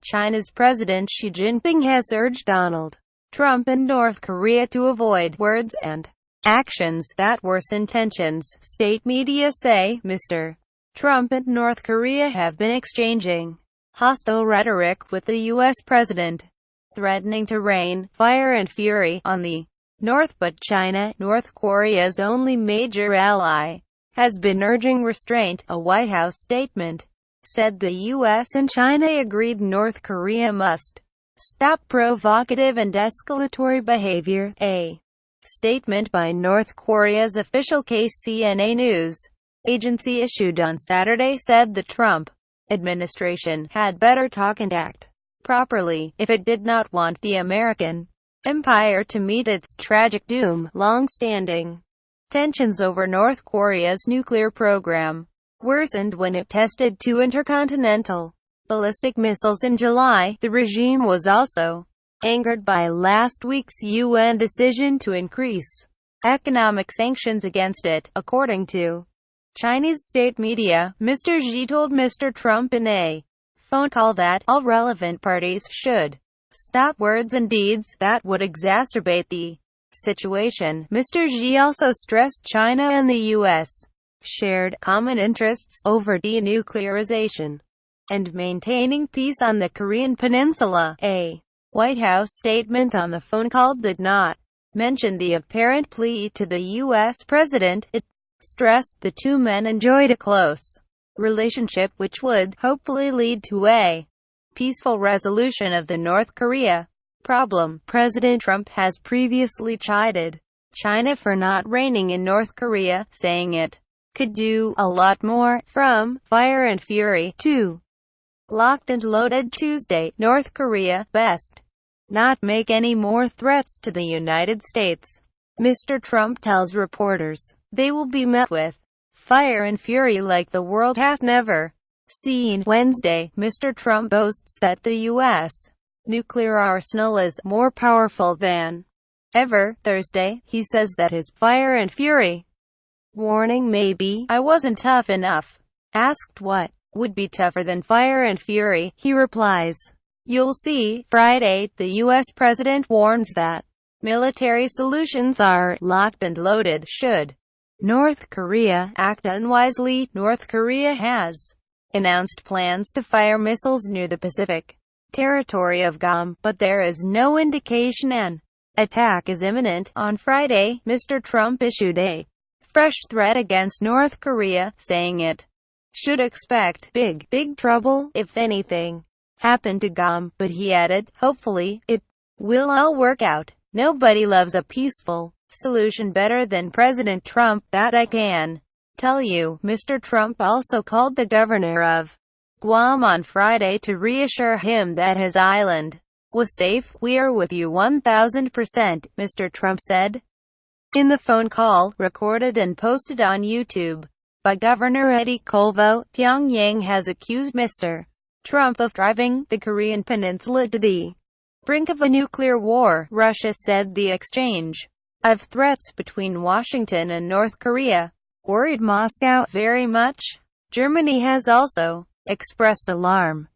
China's President Xi Jinping has urged Donald Trump and North Korea to avoid words and actions that worsen tensions. State media say Mr. Trump and North Korea have been exchanging hostile rhetoric with the U.S. president, threatening to rain fire and fury on the North. But China, North Korea's only major ally, has been urging restraint. A White House statement said the U.S. and China agreed North Korea must stop provocative and escalatory behavior. A statement by North Korea's official KCNA news agency issued on Saturday said the Trump administration had better talk and act properly if it did not want the American empire to meet its tragic doom. Long-standing tensions over North Korea's nuclear program worsened when it tested 2 intercontinental ballistic missiles in July. The regime was also angered by last week's UN decision to increase economic sanctions against it. According to Chinese state media, Mr. Xi told Mr. Trump in a phone call that all relevant parties should stop words and deeds that would exacerbate the situation. Mr. Xi also stressed China and the U.S. shared common interests over denuclearization and maintaining peace on the Korean Peninsula. A White House statement on the phone call did not mention the apparent plea to the U.S. president. It stressed the two men enjoyed a close relationship which would hopefully lead to a peaceful resolution of the North Korea problem. President Trump has previously chided China for not reining in North Korea, saying it could do a lot more, from fire and fury to locked and loaded. Tuesday, North Korea best not make any more threats to the United States. Mr. Trump tells reporters they will be met with fire and fury like the world has never seen. Wednesday, Mr. Trump boasts that the U.S. nuclear arsenal is more powerful than ever. Thursday, he says that his fire and fury warning may be, "I wasn't tough enough." Asked what would be tougher than fire and fury, he replies, "You'll see." Friday, the U.S. president warns that military solutions are locked and loaded should North Korea act unwisely. North Korea has announced plans to fire missiles near the Pacific territory of Guam, but there is no indication an attack is imminent. On Friday, Mr. Trump issued a fresh threat against North Korea, saying it should expect big trouble if anything happened to Guam, but he added, "Hopefully, it will all work out. Nobody loves a peaceful solution better than President Trump, that I can tell you." Mr. Trump also called the governor of Guam on Friday to reassure him that his island was safe. "We are with you 1000%, Mr. Trump said in the phone call, recorded and posted on YouTube by Governor Eddie Colvo. Pyongyang has accused Mr. Trump of driving the Korean peninsula to the brink of a nuclear war. Russia said the exchange of threats between Washington and North Korea worried Moscow very much. Germany has also expressed alarm